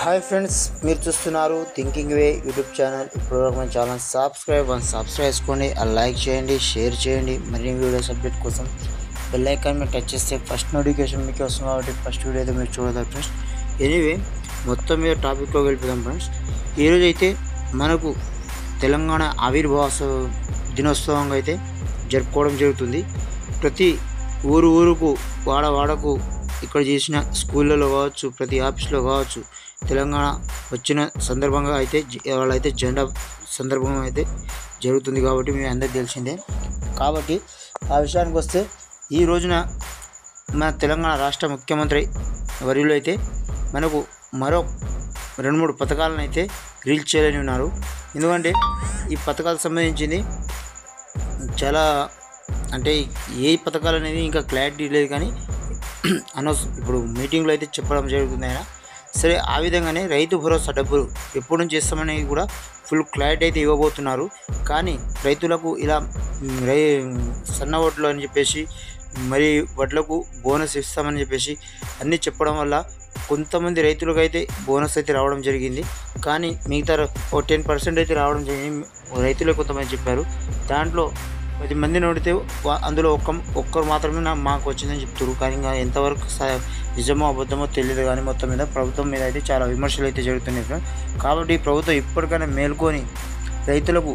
Hi friends, మీరు చూస్తున్నారు thinking వే YouTube channel. ఇప్పుడు మన ఛానల్ సబ్స్క్రైబ్ చేసుకోండి, లైక్ చేయండి, షేర్ చేయండి. మరిన్ని వీడియోస్ అప్డేట్ కోసం బెల్ ఐకాన్ మీద టచ్ చేస్తే ఫస్ట్ నోటిఫికేషన్ మీకు వస్తుంది కాబట్టి ఫస్ట్ వీడియో అయితే మీరు చూడదు ఫ్రెండ్స్. ఎనీవే, మొత్తం మీద టాపిక్లోకి వెళ్ళిపోదాం ఫ్రెండ్స్. ఈరోజు అయితే మనకు తెలంగాణ ఆవిర్భావ దినోత్సవంగా అయితే జరుపుకోవడం జరుగుతుంది. ప్రతి ఊరుకు వాడకు ఇక్కడ చేసిన స్కూళ్ళలో కావచ్చు, ప్రతి ఆఫీస్లో కావచ్చు, తెలంగాణ వచ్చిన సందర్భంగా అయితే వాళ్ళైతే జెండా సందర్భంగా అయితే జరుగుతుంది కాబట్టి మీ అందరికీ తెలిసిందే. కాబట్టి ఆ విషయానికి వస్తే ఈ రోజున మన తెలంగాణ రాష్ట్ర ముఖ్యమంత్రి వర్యులు అయితే మనకు మరో 2-3 పథకాలను అయితే రిలీజ్ చేయాలని ఉన్నారు. ఎందుకంటే ఈ పథకాలకు సంబంధించింది చాలా అంటే ఏ పథకాలు అనేది ఇంకా క్లారిటీ లేదు, కానీ ఇప్పుడు మీటింగ్లో అయితే చెప్పడం జరుగుతుంది ఆయన. సరే, ఆ విధంగానే రైతు భరోసా డబ్బులు ఎప్పటి నుంచి ఇస్తామనేది కూడా ఫుల్ క్లారిటీ అయితే ఇవ్వబోతున్నారు. కానీ రైతులకు ఇలా సన్న వడ్లు అని చెప్పేసి, మరి వడ్లకు బోనస్ ఇస్తామని చెప్పేసి అన్నీ చెప్పడం వల్ల కొంతమంది రైతులకు అయితే బోనస్ అయితే రావడం జరిగింది. కానీ మిగతా 10% అయితే రావడం జరిగింది. రైతులే కొంతమంది చెప్పారు. దాంట్లో 10 మంది నోడితే అందులో ఒక్కరు మాత్రమే మాకు వచ్చిందని చెప్తారు. కానీ ఇంకా ఎంతవరకు నిజమో అబద్ధమో తెలియదు. కానీ మొత్తం మీద ప్రభుత్వం మీద అయితే చాలా విమర్శలు అయితే జరుగుతున్నాయి. కాబట్టి ప్రభుత్వం ఇప్పటికైనా మేల్కొని రైతులకు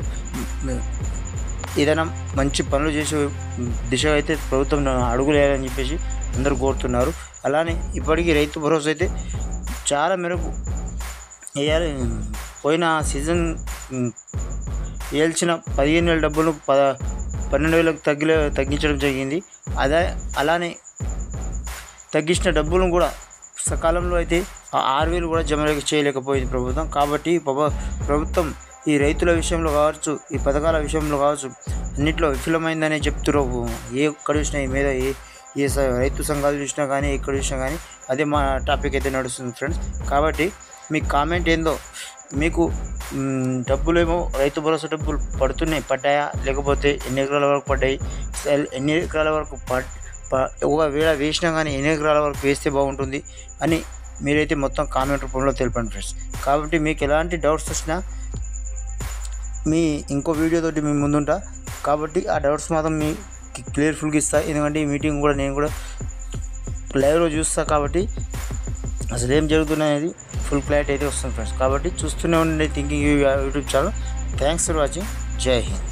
ఏదైనా మంచి పనులు చేసే దిశగా అయితే ప్రభుత్వం అడుగులు వేయాలని చెప్పేసి అందరూ కోరుతున్నారు. అలానే ఇప్పటికీ రైతు భరోసా అయితే చాలా మేరకు వేయాలి. పోయిన సీజన్ వేయాల్సిన 15,000 డబ్బులు 12,000కు తగ్గించడం జరిగింది. అలానే తగ్గించిన డబ్బులను కూడా సకాలంలో అయితే 6,000 కూడా జమ చేయలేకపోయింది ప్రభుత్వం. కాబట్టి ప్రభుత్వం ఈ రైతుల విషయంలో కావచ్చు, ఈ పథకాల విషయంలో కావచ్చు, అన్నింటిలో విఫలమైందనే చెప్తున్నారు. ఎక్కడ చూసినా ఈ మీద ఏ రైతు సంఘాలు చూసినా కానీ, ఎక్కడ చూసినా కానీ అదే మా టాపిక్ అయితే నడుస్తుంది ఫ్రెండ్స్. కాబట్టి మీ కామెంట్ ఏందో, మీకు డబ్బులేమో రైతు భరోసా డబ్బులు పడ్డాయా, లేకపోతే ఎన్ని ఎకరాల వరకు పడ్డాయి, ఎన్ని ఎకరాల వరకు ఒకవేళ వేసినా కానీ ఎన్ని ఎకరాల వరకు వేస్తే బాగుంటుంది అని మీరైతే మొత్తం కామెంట్ రూపంలో తెలపండి ఫ్రెండ్స్. కాబట్టి మీకు ఎలాంటి డౌట్స్ వచ్చినా మీ ఇంకో వీడియోతోటి మీ ముందుంటా. కాబట్టి ఆ డౌట్స్ మాత్రం మీ క్లియర్ఫుల్గా ఇస్తా. ఎందుకంటే ఈ మీటింగ్ కూడా నేను కూడా లైవ్లో చూస్తా. కాబట్టి అసలు ఏం జరుగుతున్నది ఫుల్ క్లారిటీ అయితే వస్తుంది ఫ్రెండ్స్. కాబట్టి చూస్తూనే ఉండండి thinking YouTube channel. Thanks for watching. జై హింద్.